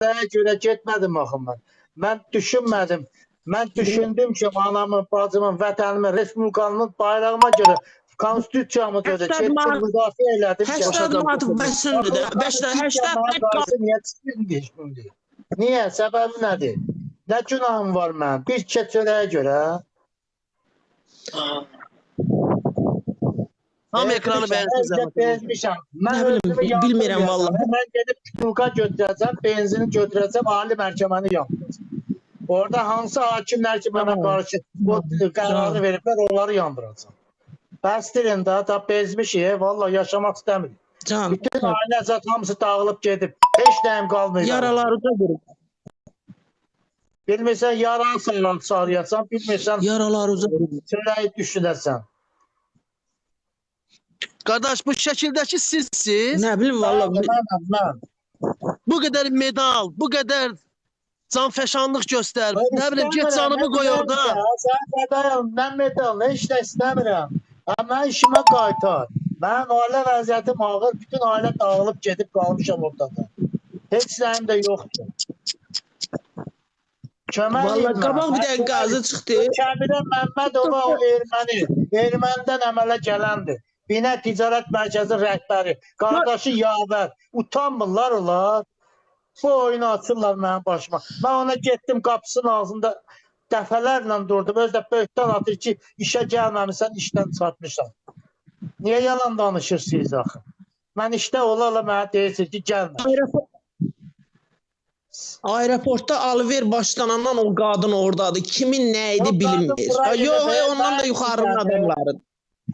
çötəyə görə getmədim axı mən. Mən düşünmədim. Mən düşündüm ki, anamın, bacımın, vətənimin, respublikamın bayrağıma görə, konstitusiyama görə getdim, müdafiə elədim. 80 manat bəsindir də. 80 qarşı niyə çıxdın şimdi? Niyə? Səbəbi nədir? Nə günahım var mən? Bir çörəyə görə? Tam ekranı bezmişəm. Nə bilim, bilmirəm vallahi. Mən gedib pulka götürəcəm, benzini götürəcəm, ali məhkəməni yandıracam. Orada hansı hakimlər ki mənə qarşı o qərarı veriblər, onları yandıracam. Bəsdirin də, da bezmişik, vallahi yaşamaq istəmirik. Bütün ailə zat hamısı dağılıb gedib, heç nəyim qalmayacaq. Yaraları da vurub. Bilmirsən, yaran sarıyasan, bilmirsən, yaraları vurub. Çörəyi düşünəsən. Qardaş, bu şəkildəki sizsiz. Nə bilim, vallahi. Mən. Bu qədər medal, bu qədər canfəşanlıq göstər. Nə bilim, get canımı qoy orada. Sən qədərəm, mən medal, heç də istəmirəm. Mən işimə qaytar. Mənim ailə vəziyyətim ağır, bütün ailə dağılıb gedib qalmışam orada. Heç nəyim də yoxdur. Vallahi qabaq bir dəqiqə qazı çıxdı. Kəbirə Məmmədova o erməni, ermənidən əmələ gələndir. Binə Ticarət Mərkəzi rəhbəri, qardaşı Yavər, utanmırlar onlar. Bu oyunu açırlar mənim başıma. Mən ona getdim qapısının ağzında dəfələrlə durdum. Özdə böhtan atır ki, işə gəlməmişsən, işdən çıxartmışsan. Niyə yalan danışırsınız axı? Mən işdə ola mənə deyirsiniz ki, gəlmə. Aeroportda alıver başlanandan o qadın oradadır. Kimin nə idi bilinmir. Yox, ondan da yuxarının adamları.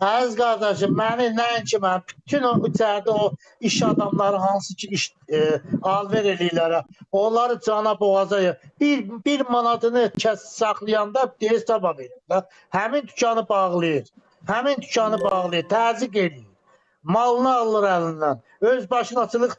Əziz qardaşım, məni nəinki mən, bütün o içərdə o iş adamları hansı ki alver eləyirlər, onları cana boğaza bir manatını saxlayanda deyir sabah verir. Həmin dükkanı bağlayır, təzyiq edir, malını alır əlindən, öz başınaçılıq